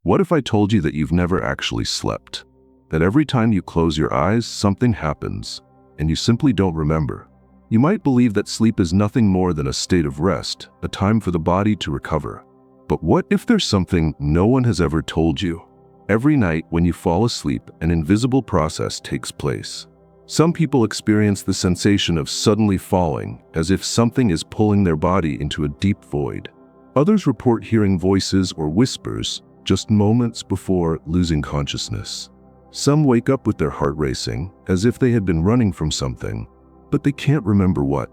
What if I told you that you've never actually slept? That every time you close your eyes, something happens, and you simply don't remember. You might believe that sleep is nothing more than a state of rest, a time for the body to recover. But what if there's something no one has ever told you? Every night when you fall asleep, an invisible process takes place. Some people experience the sensation of suddenly falling, as if something is pulling their body into a deep void. Others report hearing voices or whispers just moments before losing consciousness. Some wake up with their heart racing, as if they had been running from something, but they can't remember what.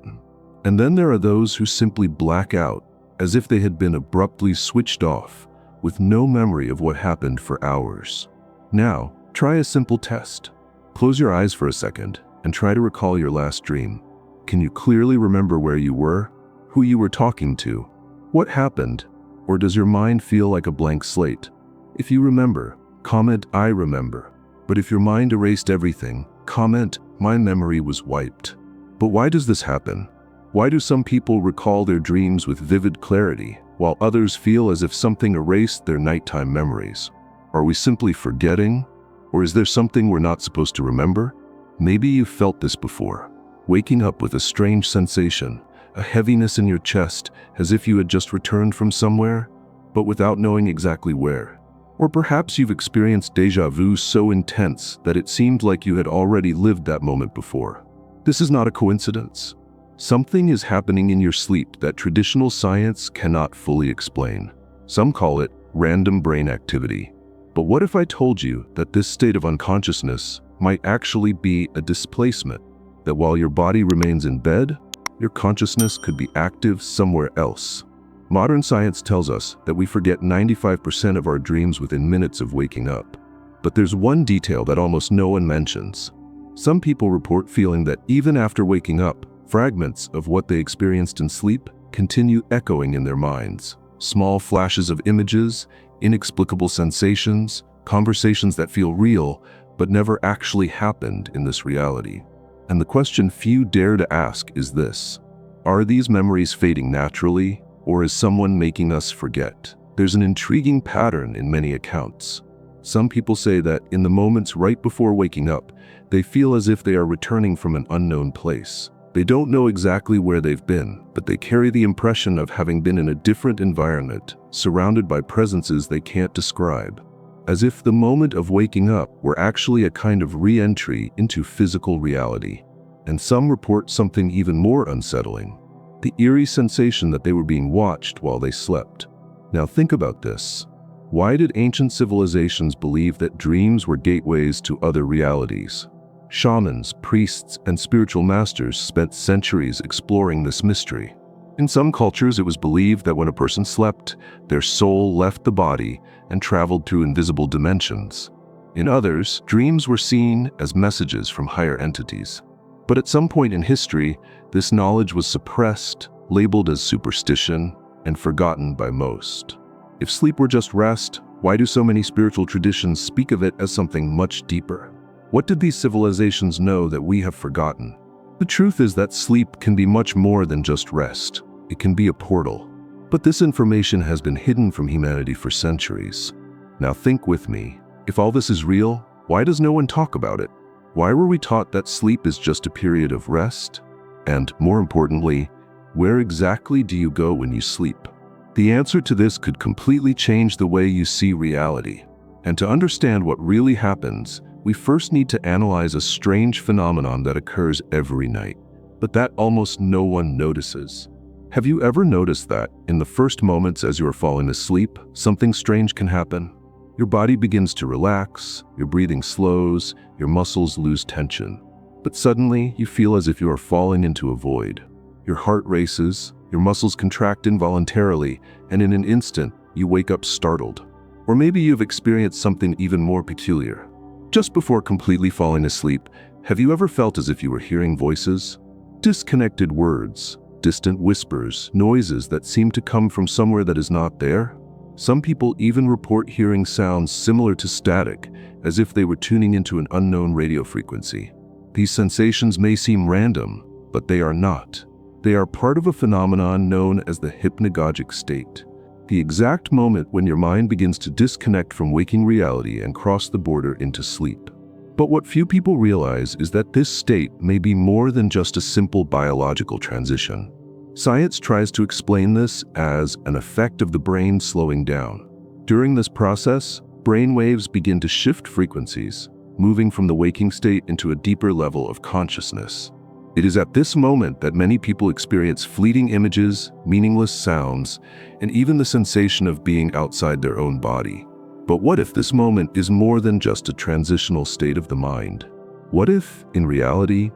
And then there are those who simply black out, as if they had been abruptly switched off, with no memory of what happened for hours. Now, try a simple test. Close your eyes for a second and try to recall your last dream. Can you clearly remember where you were, who you were talking to, what happened, or does your mind feel like a blank slate? If you remember, comment "I remember." But if your mind erased everything, comment "My memory was wiped." But why does this happen? Why do some people recall their dreams with vivid clarity, while others feel as if something erased their nighttime memories? Are we simply forgetting? Or is there something we're not supposed to remember? Maybe you've felt this before, waking up with a strange sensation, a heaviness in your chest, as if you had just returned from somewhere, but without knowing exactly where. Or perhaps you've experienced déjà vu so intense that it seemed like you had already lived that moment before. This is not a coincidence. Something is happening in your sleep that traditional science cannot fully explain. Some call it random brain activity. But what if I told you that this state of unconsciousness might actually be a displacement, that while your body remains in bed, your consciousness could be active somewhere else? Modern science tells us that we forget 95% of our dreams within minutes of waking up. But there's one detail that almost no one mentions. Some people report feeling that even after waking up, fragments of what they experienced in sleep continue echoing in their minds. Small flashes of images, inexplicable sensations, conversations that feel real but never actually happened in this reality. And the question few dare to ask is this: are these memories fading naturally, or is someone making us forget? There's an intriguing pattern in many accounts. Some people say that in the moments right before waking up, they feel as if they are returning from an unknown place. They don't know exactly where they've been, but they carry the impression of having been in a different environment, surrounded by presences they can't describe. As if the moment of waking up were actually a kind of re-entry into physical reality. And some report something even more unsettling: the eerie sensation that they were being watched while they slept. Now think about this. Why did ancient civilizations believe that dreams were gateways to other realities? Shamans, priests, and spiritual masters spent centuries exploring this mystery. In some cultures, it was believed that when a person slept, their soul left the body and traveled through invisible dimensions. In others, dreams were seen as messages from higher entities. But at some point in history, this knowledge was suppressed, labeled as superstition, and forgotten by most. If sleep were just rest, why do so many spiritual traditions speak of it as something much deeper? What did these civilizations know that we have forgotten? The truth is that sleep can be much more than just rest. It can be a portal. But this information has been hidden from humanity for centuries. Now think with me. If all this is real, why does no one talk about it? Why were we taught that sleep is just a period of rest? And more importantly, where exactly do you go when you sleep? The answer to this could completely change the way you see reality. And to understand what really happens, we first need to analyze a strange phenomenon that occurs every night, but that almost no one notices. Have you ever noticed that, in the first moments as you are falling asleep, something strange can happen? Your body begins to relax, your breathing slows, your muscles lose tension. But suddenly, you feel as if you are falling into a void. Your heart races, your muscles contract involuntarily, and in an instant, you wake up startled. Or maybe you've experienced something even more peculiar. Just before completely falling asleep, have you ever felt as if you were hearing voices? Disconnected words, distant whispers, noises that seem to come from somewhere that is not there? Some people even report hearing sounds similar to static, as if they were tuning into an unknown radio frequency. These sensations may seem random, but they are not. They are part of a phenomenon known as the hypnagogic state. the exact moment when your mind begins to disconnect from waking reality and cross the border into sleep. But what few people realize is that this state may be more than just a simple biological transition. Science tries to explain this as an effect of the brain slowing down. During this process, brain waves begin to shift frequencies, moving from the waking state into a deeper level of consciousness. It is at this moment that many people experience fleeting images, meaningless sounds, and even the sensation of being outside their own body. But what if this moment is more than just a transitional state of the mind? What if, in reality,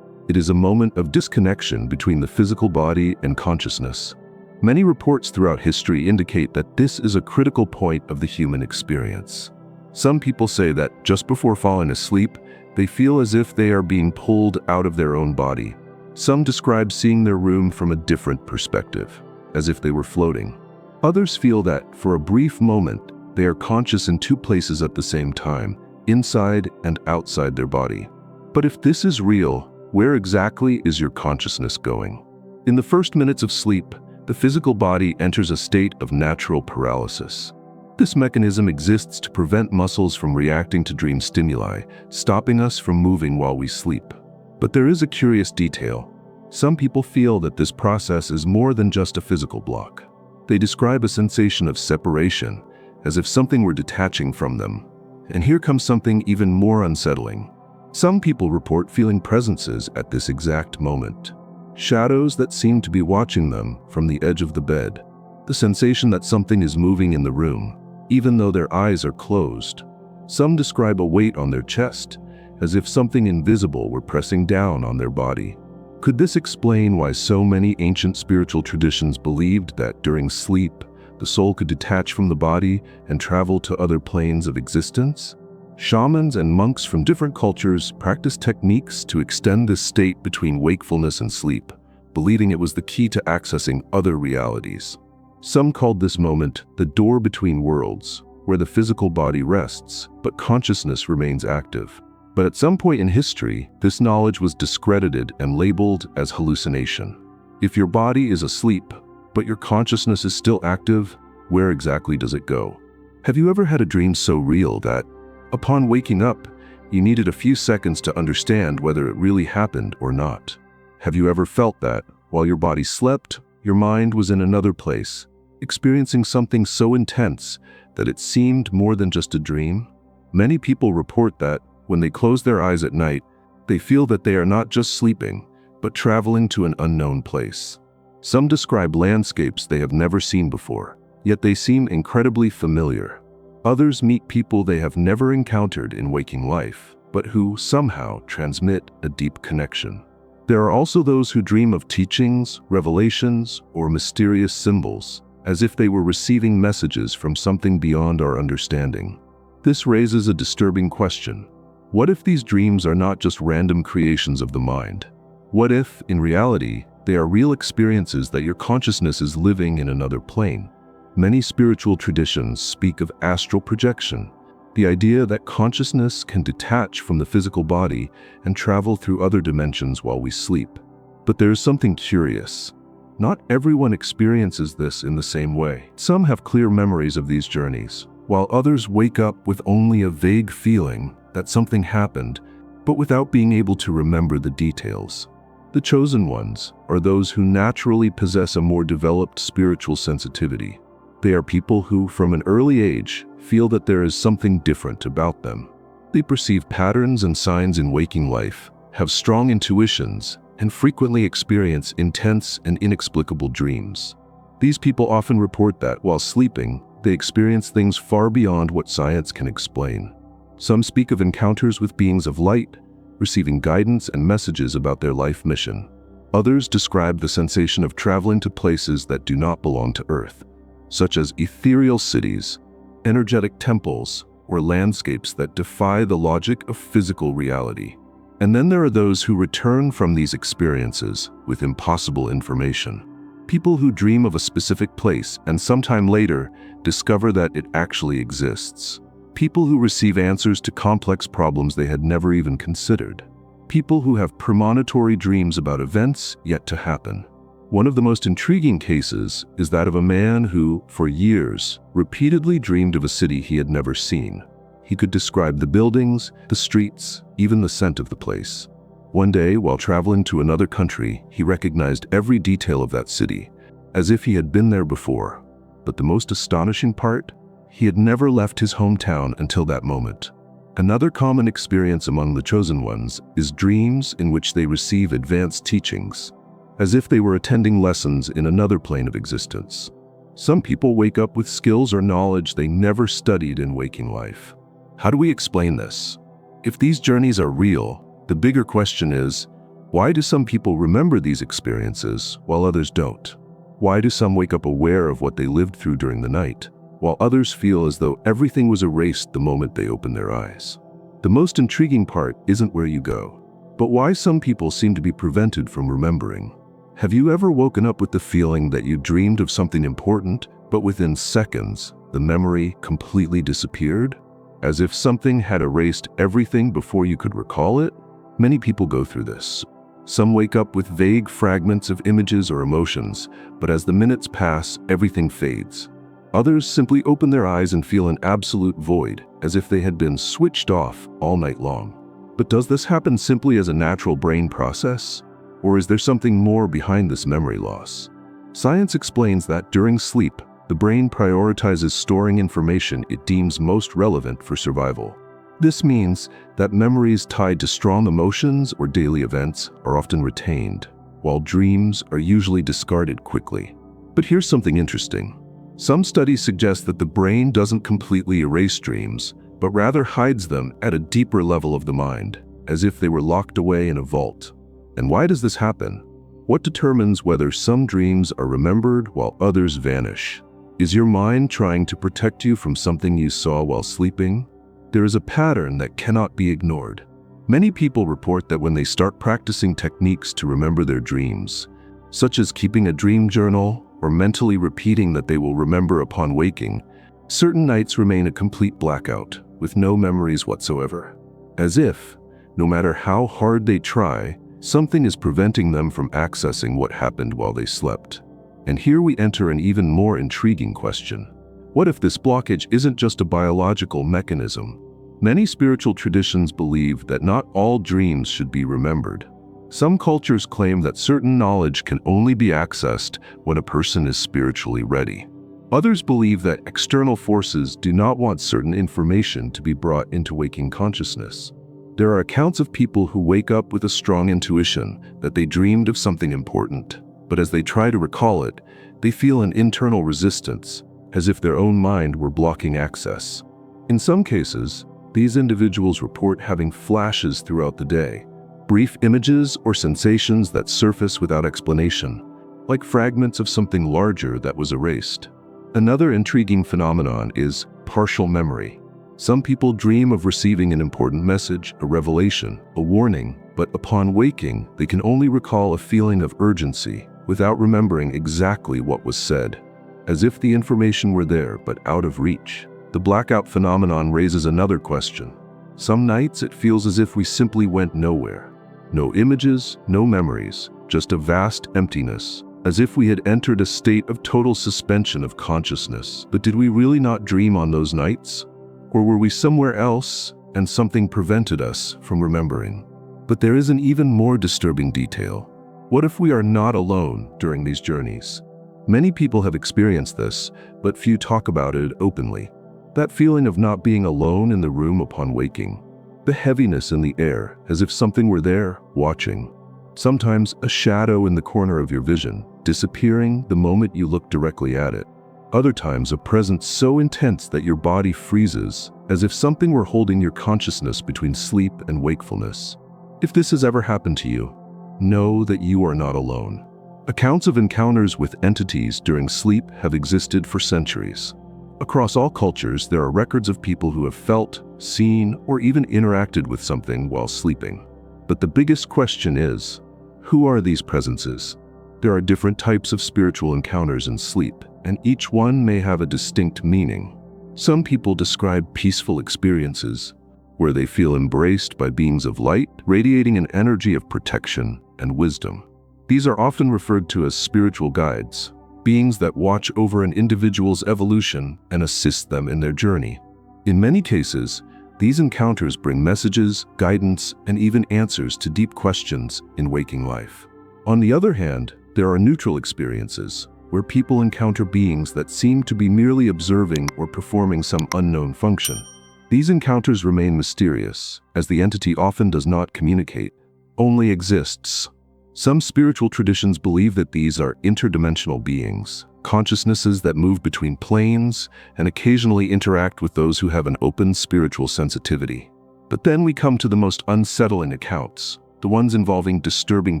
it is a moment of disconnection between the physical body and consciousness? Many reports throughout history indicate that this is a critical point of the human experience. Some people say that just before falling asleep, they feel as if they are being pulled out of their own body. Some describe seeing their room from a different perspective, as if they were floating. Others feel that, for a brief moment, they are conscious in two places at the same time, inside and outside their body. But if this is real, where exactly is your consciousness going? In the first minutes of sleep, the physical body enters a state of natural paralysis. This mechanism exists to prevent muscles from reacting to dream stimuli, stopping us from moving while we sleep. But there is a curious detail. Some people feel that this process is more than just a physical block. They describe a sensation of separation, as if something were detaching from them. And here comes something even more unsettling. Some people report feeling presences at this exact moment. Shadows that seem to be watching them from the edge of the bed. The sensation that something is moving in the room, even though their eyes are closed. Some describe a weight on their chest, as if something invisible were pressing down on their body. Could this explain why so many ancient spiritual traditions believed that during sleep, the soul could detach from the body and travel to other planes of existence? Shamans and monks from different cultures practiced techniques to extend this state between wakefulness and sleep, believing it was the key to accessing other realities. Some called this moment the door between worlds, where the physical body rests, but consciousness remains active. But at some point in history, this knowledge was discredited and labeled as hallucination. If your body is asleep, but your consciousness is still active, where exactly does it go? Have you ever had a dream so real that, upon waking up, you needed a few seconds to understand whether it really happened or not? Have you ever felt that, while your body slept, your mind was in another place, experiencing something so intense that it seemed more than just a dream? Many people report that, when they close their eyes at night, they feel that they are not just sleeping, but traveling to an unknown place. Some describe landscapes they have never seen before, yet they seem incredibly familiar. Others meet people they have never encountered in waking life, but who somehow transmit a deep connection. There are also those who dream of teachings, revelations, or mysterious symbols, as if they were receiving messages from something beyond our understanding. This raises a disturbing question. What if these dreams are not just random creations of the mind? What if, in reality, they are real experiences that your consciousness is living in another plane? Many spiritual traditions speak of astral projection, the idea that consciousness can detach from the physical body and travel through other dimensions while we sleep. But there is something curious. Not everyone experiences this in the same way. Some have clear memories of these journeys, while others wake up with only a vague feeling that something happened, but without being able to remember the details. The chosen ones are those who naturally possess a more developed spiritual sensitivity. They are people who, from an early age, feel that there is something different about them. They perceive patterns and signs in waking life, have strong intuitions, and frequently experience intense and inexplicable dreams. These people often report that, while sleeping, they experience things far beyond what science can explain. Some speak of encounters with beings of light, receiving guidance and messages about their life mission. Others describe the sensation of traveling to places that do not belong to Earth, such as ethereal cities, energetic temples, or landscapes that defy the logic of physical reality. And then there are those who return from these experiences with impossible information. People who dream of a specific place and sometime later discover that it actually exists. People who receive answers to complex problems they had never even considered. People who have premonitory dreams about events yet to happen. One of the most intriguing cases is that of a man who, for years, repeatedly dreamed of a city he had never seen. He could describe the buildings, the streets, even the scent of the place. One day, while traveling to another country, he recognized every detail of that city, as if he had been there before. But the most astonishing part? He had never left his hometown until that moment. Another common experience among the chosen ones is dreams in which they receive advanced teachings, as if they were attending lessons in another plane of existence. Some people wake up with skills or knowledge they never studied in waking life. How do we explain this? If these journeys are real, the bigger question is, why do some people remember these experiences while others don't? Why do some wake up aware of what they lived through during the night, while others feel as though everything was erased the moment they open their eyes? The most intriguing part isn't where you go, but why some people seem to be prevented from remembering. Have you ever woken up with the feeling that you dreamed of something important, but within seconds, the memory completely disappeared? As if something had erased everything before you could recall it? Many people go through this. Some wake up with vague fragments of images or emotions, but as the minutes pass, everything fades. Others simply open their eyes and feel an absolute void, as if they had been switched off all night long. But does this happen simply as a natural brain process? Or is there something more behind this memory loss? Science explains that during sleep, the brain prioritizes storing information it deems most relevant for survival. This means that memories tied to strong emotions or daily events are often retained, while dreams are usually discarded quickly. But here's something interesting. Some studies suggest that the brain doesn't completely erase dreams, but rather hides them at a deeper level of the mind, as if they were locked away in a vault. And why does this happen? What determines whether some dreams are remembered while others vanish? Is your mind trying to protect you from something you saw while sleeping? There is a pattern that cannot be ignored. Many people report that when they start practicing techniques to remember their dreams, such as keeping a dream journal or mentally repeating that they will remember upon waking, certain nights remain a complete blackout, with no memories whatsoever. As if, no matter how hard they try, something is preventing them from accessing what happened while they slept. And here we enter an even more intriguing question. What if this blockage isn't just a biological mechanism? Many spiritual traditions believe that not all dreams should be remembered. Some cultures claim that certain knowledge can only be accessed when a person is spiritually ready. Others believe that external forces do not want certain information to be brought into waking consciousness. There are accounts of people who wake up with a strong intuition that they dreamed of something important, but as they try to recall it, they feel an internal resistance, as if their own mind were blocking access. In some cases, these individuals report having flashes throughout the day, brief images or sensations that surface without explanation, like fragments of something larger that was erased. Another intriguing phenomenon is partial memory. Some people dream of receiving an important message, a revelation, a warning, but upon waking, they can only recall a feeling of urgency without remembering exactly what was said, as if the information were there but out of reach. The blackout phenomenon raises another question. Some nights it feels as if we simply went nowhere. No images, no memories, just a vast emptiness, as if we had entered a state of total suspension of consciousness. But did we really not dream on those nights? Or were we somewhere else and something prevented us from remembering? But there is an even more disturbing detail. What if we are not alone during these journeys? Many people have experienced this, but few talk about it openly. That feeling of not being alone in the room upon waking. The heaviness in the air, as if something were there, watching. Sometimes a shadow in the corner of your vision, disappearing the moment you look directly at it. Other times a presence so intense that your body freezes, as if something were holding your consciousness between sleep and wakefulness. If this has ever happened to you, know that you are not alone. Accounts of encounters with entities during sleep have existed for centuries. Across all cultures, there are records of people who have felt, seen, or even interacted with something while sleeping. But the biggest question is, who are these presences? There are different types of spiritual encounters in sleep, and each one may have a distinct meaning. Some people describe peaceful experiences, where they feel embraced by beings of light, radiating an energy of protection and wisdom. These are often referred to as spiritual guides, beings that watch over an individual's evolution and assist them in their journey. In many cases, these encounters bring messages, guidance, and even answers to deep questions in waking life. On the other hand, there are neutral experiences, where people encounter beings that seem to be merely observing or performing some unknown function. These encounters remain mysterious, as the entity often does not communicate, only exists. Some spiritual traditions believe that these are interdimensional beings, consciousnesses that move between planes and occasionally interact with those who have an open spiritual sensitivity. But then we come to the most unsettling accounts, the ones involving disturbing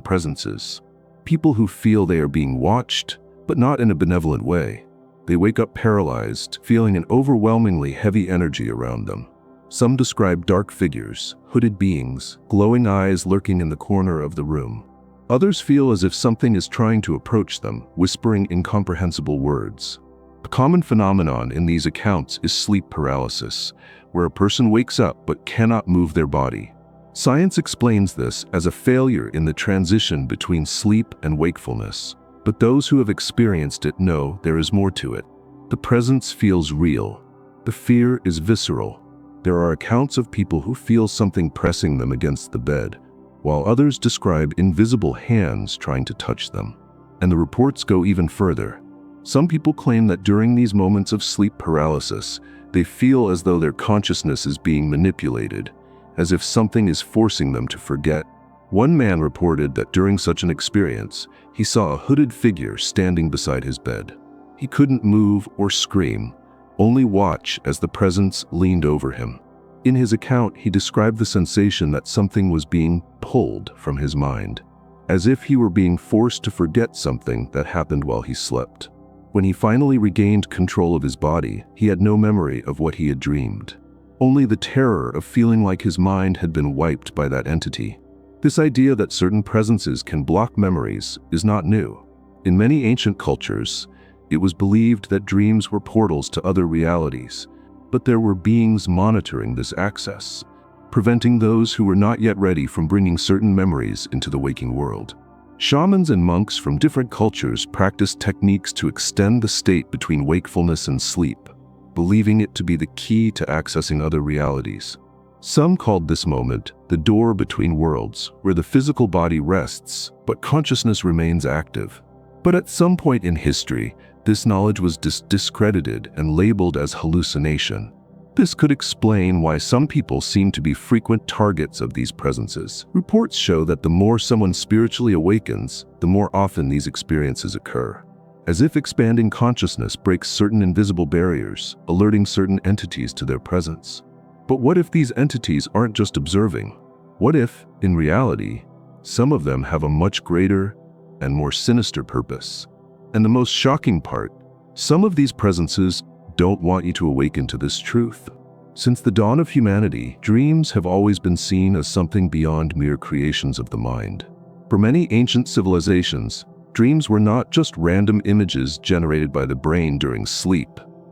presences. People who feel they are being watched, but not in a benevolent way. They wake up paralyzed, feeling an overwhelmingly heavy energy around them. Some describe dark figures, hooded beings, glowing eyes lurking in the corner of the room. Others feel as if something is trying to approach them, whispering incomprehensible words. A common phenomenon in these accounts is sleep paralysis, where a person wakes up but cannot move their body. Science explains this as a failure in the transition between sleep and wakefulness, but those who have experienced it know there is more to it. The presence feels real. The fear is visceral. There are accounts of people who feel something pressing them against the bed, while others describe invisible hands trying to touch them. And the reports go even further. Some people claim that during these moments of sleep paralysis, they feel as though their consciousness is being manipulated, as if something is forcing them to forget. One man reported that during such an experience, he saw a hooded figure standing beside his bed. He couldn't move or scream, only watch as the presence leaned over him. In his account, he described the sensation that something was being pulled from his mind, as if he were being forced to forget something that happened while he slept. When he finally regained control of his body, he had no memory of what he had dreamed, only the terror of feeling like his mind had been wiped by that entity. This idea that certain presences can block memories is not new. In many ancient cultures, it was believed that dreams were portals to other realities, but there were beings monitoring this access, preventing those who were not yet ready from bringing certain memories into the waking world. Shamans and monks from different cultures practiced techniques to extend the state between wakefulness and sleep, believing it to be the key to accessing other realities. Some called this moment the door between worlds, where the physical body rests, but consciousness remains active. But at some point in history, this knowledge was discredited and labeled as hallucination. This could explain why some people seem to be frequent targets of these presences. Reports show that the more someone spiritually awakens, the more often these experiences occur, as if expanding consciousness breaks certain invisible barriers, alerting certain entities to their presence. But what if these entities aren't just observing? What if, in reality, some of them have a much greater and more sinister purpose? And the most shocking part, some of these presences don't want you to awaken to this truth. Since the dawn of humanity, dreams have always been seen as something beyond mere creations of the mind. For many ancient civilizations, dreams were not just random images generated by the brain during sleep.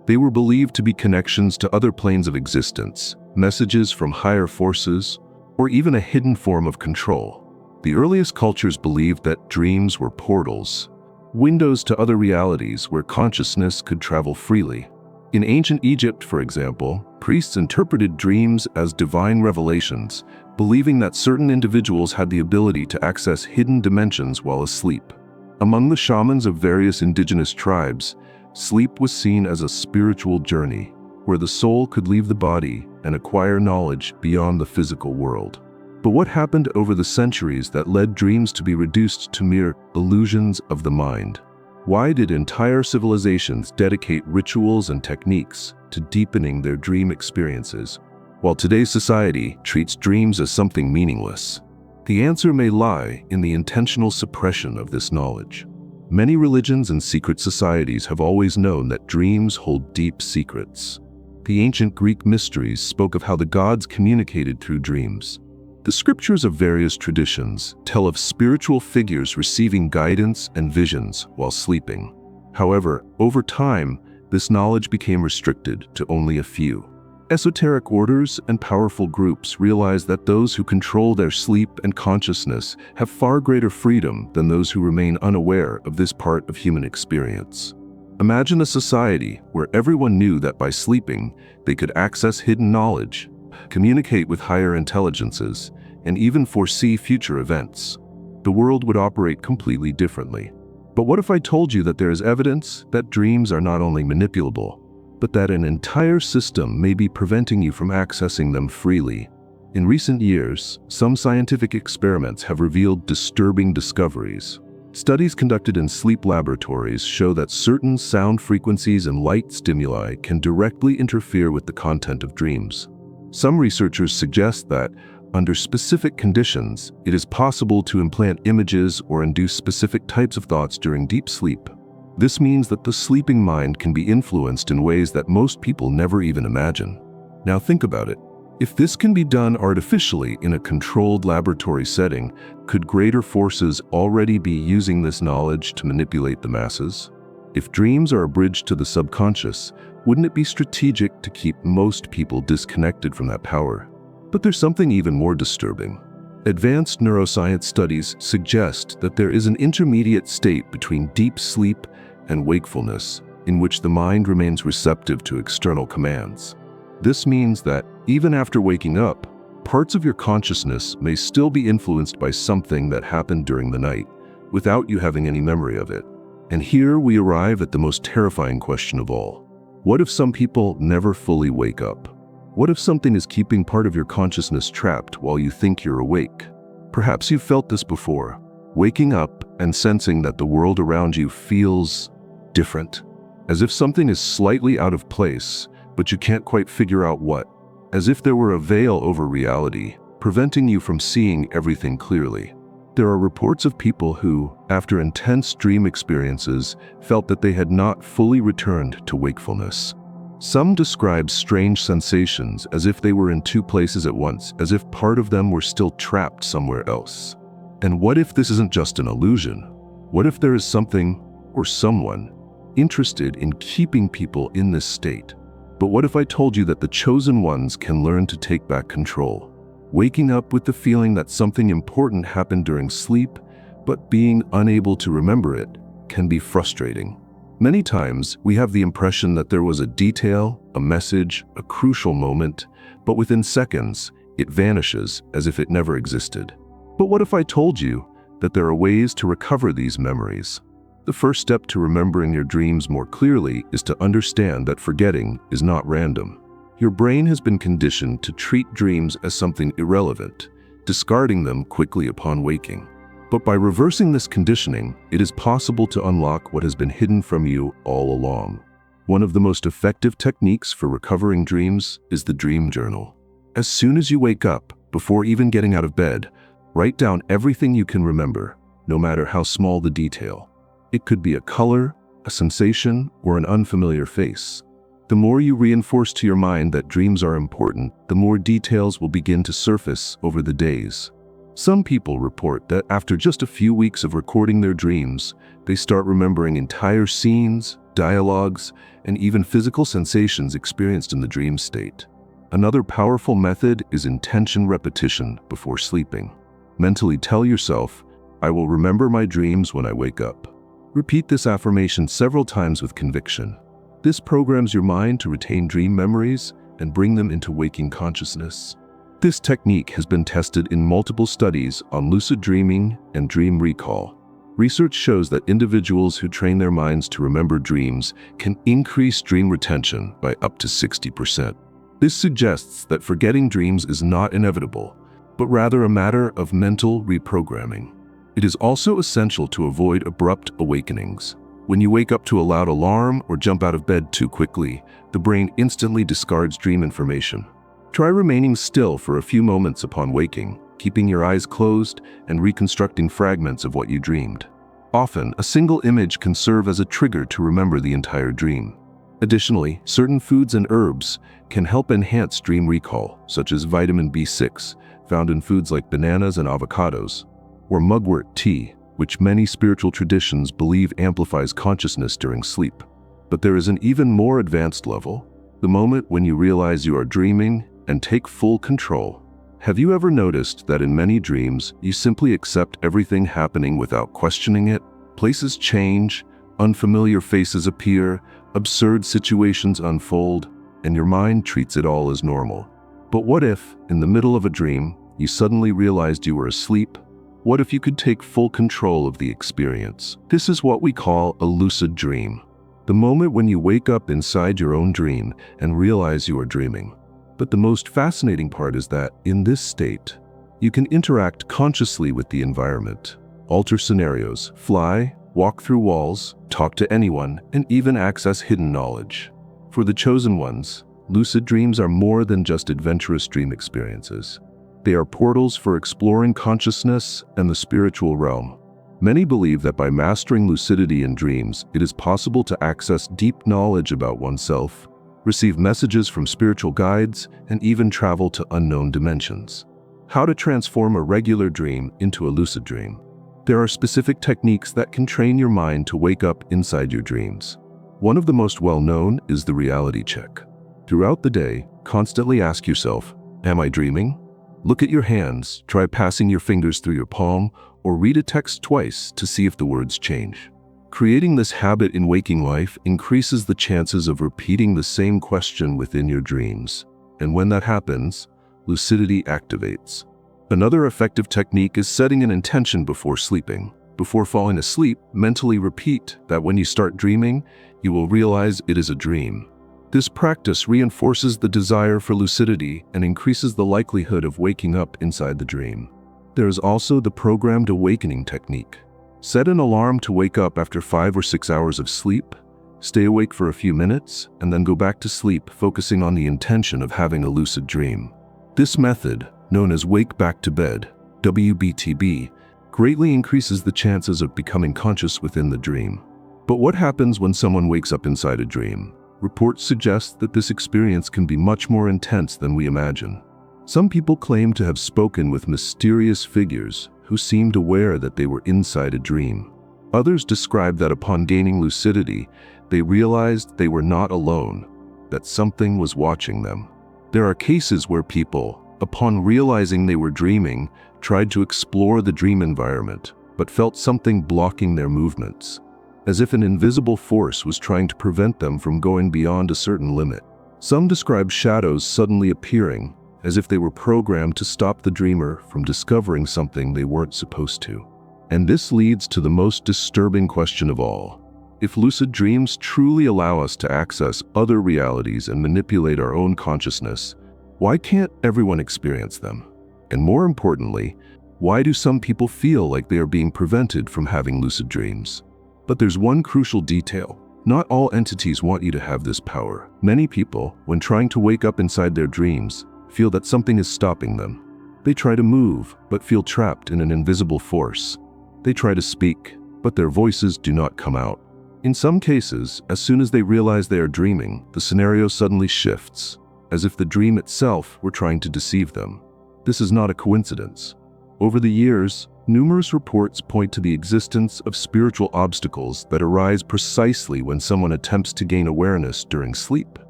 They were believed to be connections to other planes of existence, messages from higher forces, or even a hidden form of control. The earliest cultures believed that dreams were portals, windows to other realities where consciousness could travel freely. In ancient Egypt, for example, priests interpreted dreams as divine revelations, believing that certain individuals had the ability to access hidden dimensions while asleep. Among the shamans of various indigenous tribes, sleep was seen as a spiritual journey, where the soul could leave the body and acquire knowledge beyond the physical world. But what happened over the centuries that led dreams to be reduced to mere illusions of the mind? Why did entire civilizations dedicate rituals and techniques to deepening their dream experiences, while today's society treats dreams as something meaningless? The answer may lie in the intentional suppression of this knowledge. Many religions and secret societies have always known that dreams hold deep secrets. The ancient Greek mysteries spoke of how the gods communicated through dreams. The scriptures of various traditions tell of spiritual figures receiving guidance and visions while sleeping. However, over time, this knowledge became restricted to only a few. Esoteric orders and powerful groups realize that those who control their sleep and consciousness have far greater freedom than those who remain unaware of this part of human experience. Imagine a society where everyone knew that by sleeping, they could access hidden knowledge, communicate with higher intelligences, and even foresee future events. The world would operate completely differently. But what if I told you that there is evidence that dreams are not only manipulable, but that an entire system may be preventing you from accessing them freely? In recent years, some scientific experiments have revealed disturbing discoveries. Studies conducted in sleep laboratories show that certain sound frequencies and light stimuli can directly interfere with the content of dreams. Some researchers suggest that, under specific conditions, it is possible to implant images or induce specific types of thoughts during deep sleep. This means that the sleeping mind can be influenced in ways that most people never even imagine. Now think about it. If this can be done artificially in a controlled laboratory setting, could greater forces already be using this knowledge to manipulate the masses? If dreams are a bridge to the subconscious, wouldn't it be strategic to keep most people disconnected from that power? But there's something even more disturbing. Advanced neuroscience studies suggest that there is an intermediate state between deep sleep and wakefulness, in which the mind remains receptive to external commands. This means that, even after waking up, parts of your consciousness may still be influenced by something that happened during the night, without you having any memory of it. And here we arrive at the most terrifying question of all. What if some people never fully wake up? What if something is keeping part of your consciousness trapped while you think you're awake? Perhaps you've felt this before, waking up and sensing that the world around you feels different, as if something is slightly out of place, but you can't quite figure out what, as if there were a veil over reality, preventing you from seeing everything clearly. There are reports of people who, after intense dream experiences, felt that they had not fully returned to wakefulness. Some describe strange sensations as if they were in two places at once, as if part of them were still trapped somewhere else. And what if this isn't just an illusion? What if there is something, or someone, interested in keeping people in this state? But what if I told you that the chosen ones can learn to take back control? Waking up with the feeling that something important happened during sleep, but being unable to remember it, can be frustrating. Many times, we have the impression that there was a detail, a message, a crucial moment, but within seconds, it vanishes as if it never existed. But what if I told you that there are ways to recover these memories? The first step to remembering your dreams more clearly is to understand that forgetting is not random. Your brain has been conditioned to treat dreams as something irrelevant, discarding them quickly upon waking. But by reversing this conditioning, it is possible to unlock what has been hidden from you all along. One of the most effective techniques for recovering dreams is the dream journal. As soon as you wake up, before even getting out of bed, write down everything you can remember, no matter how small the detail. It could be a color, a sensation, or an unfamiliar face. The more you reinforce to your mind that dreams are important, the more details will begin to surface over the days. Some people report that after just a few weeks of recording their dreams, they start remembering entire scenes, dialogues, and even physical sensations experienced in the dream state. Another powerful method is intention repetition before sleeping. Mentally tell yourself, "I will remember my dreams when I wake up." Repeat this affirmation several times with conviction. This programs your mind to retain dream memories and bring them into waking consciousness. This technique has been tested in multiple studies on lucid dreaming and dream recall. Research shows that individuals who train their minds to remember dreams can increase dream retention by up to 60%. This suggests that forgetting dreams is not inevitable, but rather a matter of mental reprogramming. It is also essential to avoid abrupt awakenings. When you wake up to a loud alarm or jump out of bed too quickly, the brain instantly discards dream information. Try remaining still for a few moments upon waking, keeping your eyes closed and reconstructing fragments of what you dreamed. Often, a single image can serve as a trigger to remember the entire dream. Additionally, certain foods and herbs can help enhance dream recall, such as vitamin B6, found in foods like bananas and avocados, or mugwort tea, which many spiritual traditions believe amplifies consciousness during sleep. But there is an even more advanced level, the moment when you realize you are dreaming and take full control. Have you ever noticed that in many dreams, you simply accept everything happening without questioning it? Places change, unfamiliar faces appear, absurd situations unfold, and your mind treats it all as normal. But what if, in the middle of a dream, you suddenly realized you were asleep? What if you could take full control of the experience? This is what we call a lucid dream. The moment when you wake up inside your own dream and realize you are dreaming. But the most fascinating part is that, in this state, you can interact consciously with the environment, alter scenarios, fly, walk through walls, talk to anyone, and even access hidden knowledge. For the chosen ones, lucid dreams are more than just adventurous dream experiences. They are portals for exploring consciousness and the spiritual realm. Many believe that by mastering lucidity in dreams, it is possible to access deep knowledge about oneself, receive messages from spiritual guides, and even travel to unknown dimensions. How to transform a regular dream into a lucid dream. There are specific techniques that can train your mind to wake up inside your dreams. One of the most well-known is the reality check. Throughout the day, constantly ask yourself, am I dreaming? Look at your hands, try passing your fingers through your palm, or read a text twice to see if the words change. Creating this habit in waking life increases the chances of repeating the same question within your dreams. And when that happens, lucidity activates. Another effective technique is setting an intention before sleeping. Before falling asleep, mentally repeat that when you start dreaming, you will realize it is a dream. This practice reinforces the desire for lucidity and increases the likelihood of waking up inside the dream. There is also the programmed awakening technique. Set an alarm to wake up after 5 or 6 hours of sleep, stay awake for a few minutes, and then go back to sleep, focusing on the intention of having a lucid dream. This method, known as Wake Back to Bed, WBTB, greatly increases the chances of becoming conscious within the dream. But what happens when someone wakes up inside a dream? Reports suggest that this experience can be much more intense than we imagine. Some people claim to have spoken with mysterious figures who seemed aware that they were inside a dream. Others describe that upon gaining lucidity, they realized they were not alone, that something was watching them. There are cases where people, upon realizing they were dreaming, tried to explore the dream environment, but felt something blocking their movements, as if an invisible force was trying to prevent them from going beyond a certain limit. Some describe shadows suddenly appearing, as if they were programmed to stop the dreamer from discovering something they weren't supposed to. And this leads to the most disturbing question of all. If lucid dreams truly allow us to access other realities and manipulate our own consciousness, why can't everyone experience them? And more importantly, why do some people feel like they are being prevented from having lucid dreams? But there's one crucial detail. Not all entities want you to have this power. Many people, when trying to wake up inside their dreams, feel that something is stopping them. They try to move, but feel trapped in an invisible force. They try to speak, but their voices do not come out. In some cases, as soon as they realize they are dreaming, the scenario suddenly shifts, as if the dream itself were trying to deceive them. This is not a coincidence. Over the years, numerous reports point to the existence of spiritual obstacles that arise precisely when someone attempts to gain awareness during sleep.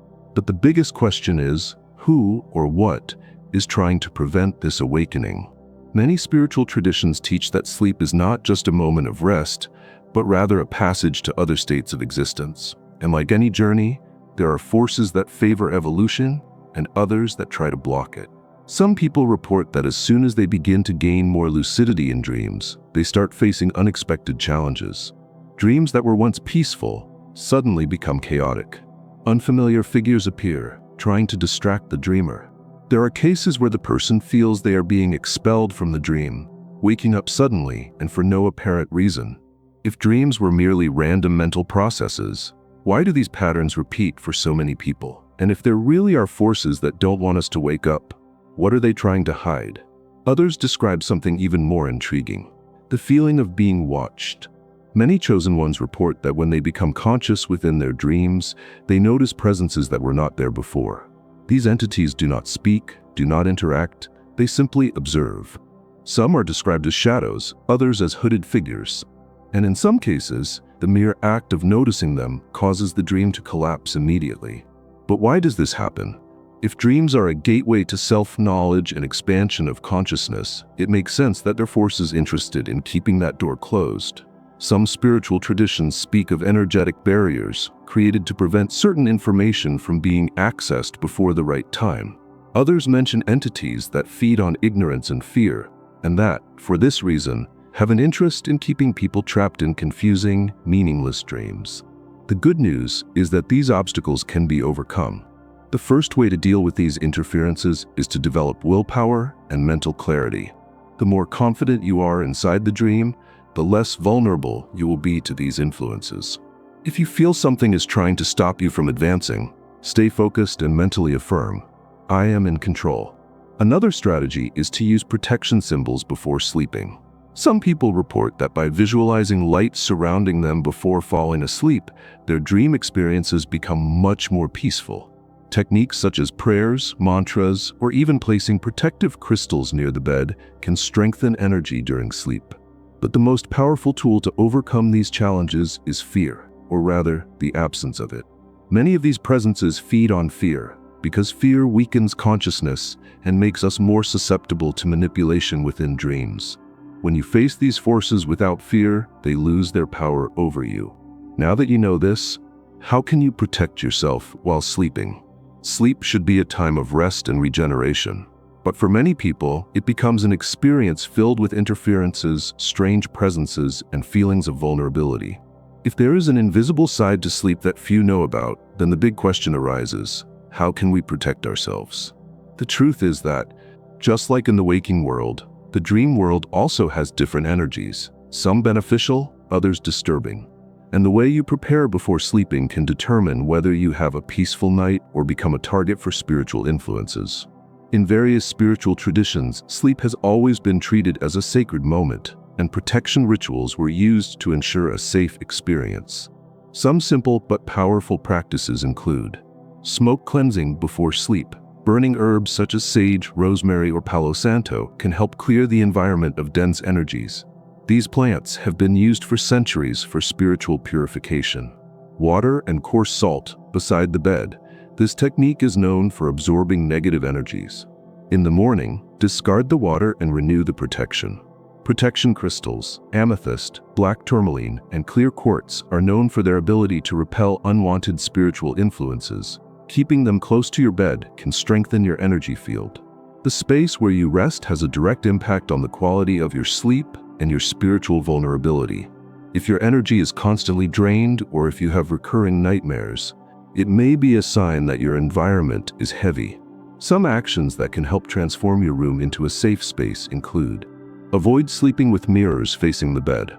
But the biggest question is, who or what is trying to prevent this awakening? Many spiritual traditions teach that sleep is not just a moment of rest, but rather a passage to other states of existence. And like any journey, there are forces that favor evolution and others that try to block it. Some people report that as soon as they begin to gain more lucidity in dreams, they start facing unexpected challenges. Dreams that were once peaceful suddenly become chaotic. Unfamiliar figures appear, trying to distract the dreamer. There are cases where the person feels they are being expelled from the dream, waking up suddenly and for no apparent reason. If dreams were merely random mental processes, why do these patterns repeat for so many people? And if there really are forces that don't want us to wake up, what are they trying to hide? Others describe something even more intriguing: the feeling of being watched. Many chosen ones report that when they become conscious within their dreams, they notice presences that were not there before. These entities do not speak, do not interact, they simply observe. Some are described as shadows, others as hooded figures. And in some cases, the mere act of noticing them causes the dream to collapse immediately. But why does this happen? If dreams are a gateway to self-knowledge and expansion of consciousness, it makes sense that there are forces interested in keeping that door closed. Some spiritual traditions speak of energetic barriers created to prevent certain information from being accessed before the right time. Others mention entities that feed on ignorance and fear, and that, for this reason, have an interest in keeping people trapped in confusing, meaningless dreams. The good news is that these obstacles can be overcome. The first way to deal with these interferences is to develop willpower and mental clarity. The more confident you are inside the dream, the less vulnerable you will be to these influences. If you feel something is trying to stop you from advancing, stay focused and mentally affirm, "I am in control." Another strategy is to use protection symbols before sleeping. Some people report that by visualizing light surrounding them before falling asleep, their dream experiences become much more peaceful. Techniques such as prayers, mantras, or even placing protective crystals near the bed can strengthen energy during sleep. But the most powerful tool to overcome these challenges is fear, or rather, the absence of it. Many of these presences feed on fear, because fear weakens consciousness and makes us more susceptible to manipulation within dreams. When you face these forces without fear, they lose their power over you. Now that you know this, how can you protect yourself while sleeping? Sleep should be a time of rest and regeneration. But for many people, it becomes an experience filled with interferences, strange presences, and feelings of vulnerability. If there is an invisible side to sleep that few know about, then the big question arises: how can we protect ourselves? The truth is that, just like in the waking world, the dream world also has different energies, some beneficial, others disturbing. And the way you prepare before sleeping can determine whether you have a peaceful night or become a target for spiritual influences. In various spiritual traditions, sleep has always been treated as a sacred moment, and protection rituals were used to ensure a safe experience. Some simple but powerful practices include smoke cleansing before sleep. Burning herbs such as sage, rosemary, or palo santo can help clear the environment of dense energies. These plants have been used for centuries for spiritual purification. Water and coarse salt beside the bed. This technique is known for absorbing negative energies. In the morning, discard the water and renew the protection. Protection crystals, amethyst, black tourmaline, and clear quartz are known for their ability to repel unwanted spiritual influences. Keeping them close to your bed can strengthen your energy field. The space where you rest has a direct impact on the quality of your sleep and your spiritual vulnerability. If your energy is constantly drained or if you have recurring nightmares, it may be a sign that your environment is heavy. Some actions that can help transform your room into a safe space include: avoid sleeping with mirrors facing the bed.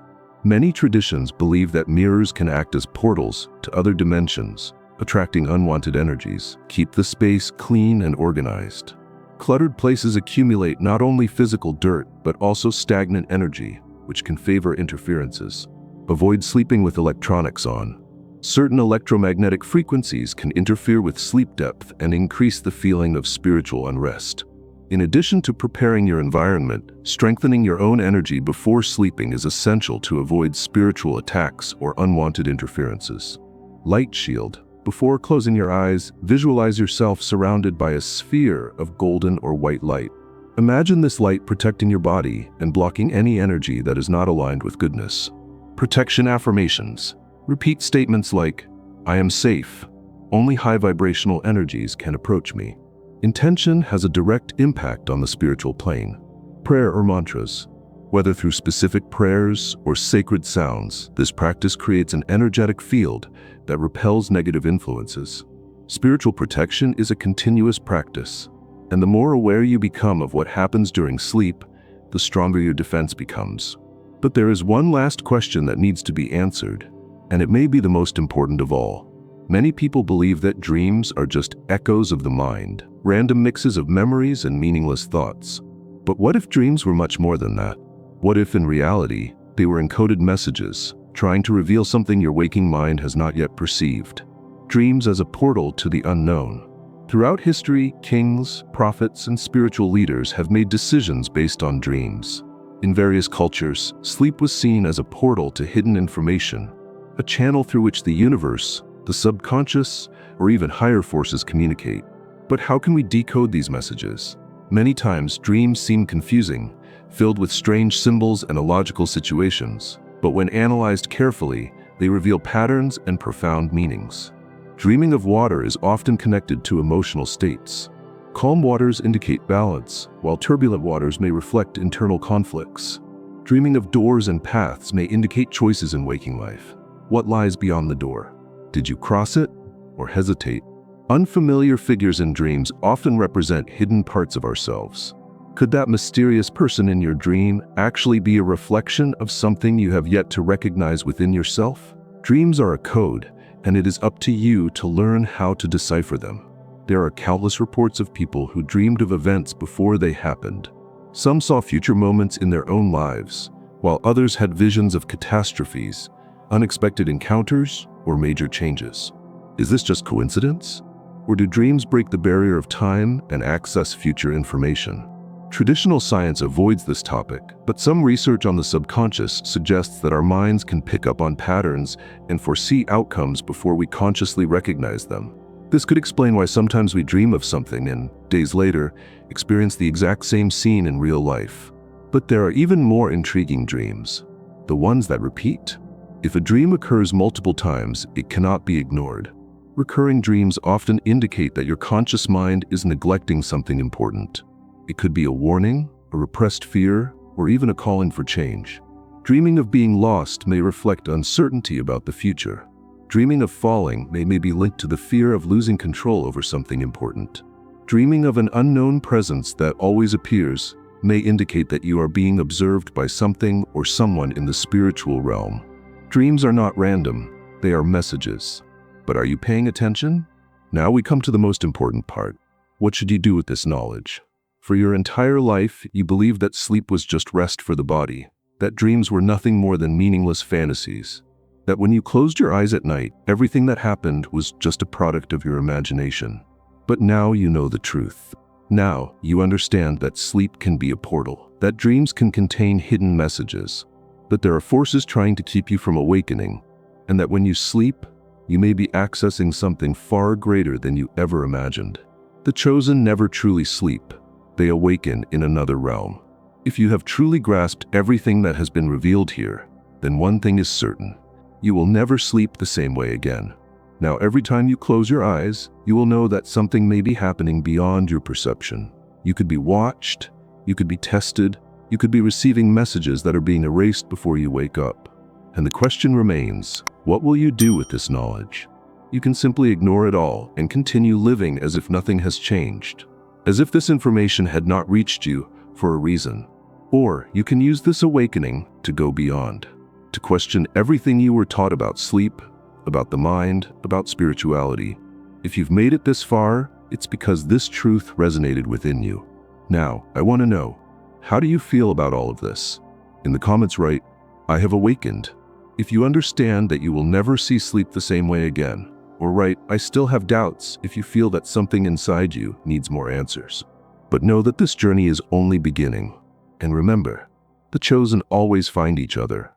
Many traditions believe that mirrors can act as portals to other dimensions, attracting unwanted energies. Keep the space clean and organized. Cluttered places accumulate not only physical dirt, but also stagnant energy, which can favor interferences. Avoid sleeping with electronics on. Certain electromagnetic frequencies can interfere with sleep depth and increase the feeling of spiritual unrest. In addition to preparing your environment, strengthening your own energy before sleeping is essential to avoid spiritual attacks or unwanted interferences. Light shield. Before closing your eyes, visualize yourself surrounded by a sphere of golden or white light. Imagine this light protecting your body and blocking any energy that is not aligned with goodness. Protection affirmations. Repeat statements like, "I am safe. Only high vibrational energies can approach me." Intention has a direct impact on the spiritual plane. Prayer or mantras. Whether through specific prayers or sacred sounds, this practice creates an energetic field that repels negative influences. Spiritual protection is a continuous practice, and the more aware you become of what happens during sleep, the stronger your defense becomes. But there is one last question that needs to be answered, and it may be the most important of all. Many people believe that dreams are just echoes of the mind, random mixes of memories and meaningless thoughts. But what if dreams were much more than that? What if, in reality, they were encoded messages, trying to reveal something your waking mind has not yet perceived? Dreams as a portal to the unknown. Throughout history, kings, prophets, and spiritual leaders have made decisions based on dreams. In various cultures, sleep was seen as a portal to hidden information, a channel through which the universe, the subconscious, or even higher forces communicate. But how can we decode these messages? Many times, dreams seem confusing, filled with strange symbols and illogical situations. But when analyzed carefully, they reveal patterns and profound meanings. Dreaming of water is often connected to emotional states. Calm waters indicate balance, while turbulent waters may reflect internal conflicts. Dreaming of doors and paths may indicate choices in waking life. What lies beyond the door? Did you cross it or hesitate? Unfamiliar figures in dreams often represent hidden parts of ourselves. Could that mysterious person in your dream actually be a reflection of something you have yet to recognize within yourself? Dreams are a code, and it is up to you to learn how to decipher them. There are countless reports of people who dreamed of events before they happened. Some saw future moments in their own lives, while others had visions of catastrophes, unexpected encounters, or major changes. Is this just coincidence? Or do dreams break the barrier of time and access future information? Traditional science avoids this topic, but some research on the subconscious suggests that our minds can pick up on patterns and foresee outcomes before we consciously recognize them. This could explain why sometimes we dream of something and, days later, experience the exact same scene in real life. But there are even more intriguing dreams, the ones that repeat. If a dream occurs multiple times, it cannot be ignored. Recurring dreams often indicate that your conscious mind is neglecting something important. It could be a warning, a repressed fear, or even a calling for change. Dreaming of being lost may reflect uncertainty about the future. Dreaming of falling may be linked to the fear of losing control over something important. Dreaming of an unknown presence that always appears may indicate that you are being observed by something or someone in the spiritual realm. Dreams are not random, they are messages. But are you paying attention? Now we come to the most important part. What should you do with this knowledge? For your entire life, you believed that sleep was just rest for the body, that dreams were nothing more than meaningless fantasies, that when you closed your eyes at night, everything that happened was just a product of your imagination. But now you know the truth. Now you understand that sleep can be a portal, that dreams can contain hidden messages, that there are forces trying to keep you from awakening, and that when you sleep, you may be accessing something far greater than you ever imagined. The chosen never truly sleep. They awaken in another realm. If you have truly grasped everything that has been revealed here, then one thing is certain. You will never sleep the same way again. Now, every time you close your eyes, you will know that something may be happening beyond your perception. You could be watched, you could be tested, you could be receiving messages that are being erased before you wake up. And the question remains, what will you do with this knowledge? You can simply ignore it all and continue living as if nothing has changed, as if this information had not reached you for a reason. Or you can use this awakening to go beyond, to question everything you were taught about sleep, about the mind, about spirituality. If you've made it this far, it's because this truth resonated within you. Now, I want to know, how do you feel about all of this? In the comments write, I have awakened. If you understand that you will never see sleep the same way again, or write, I still have doubts if you feel that something inside you needs more answers. But know that this journey is only beginning. And remember, the chosen always find each other.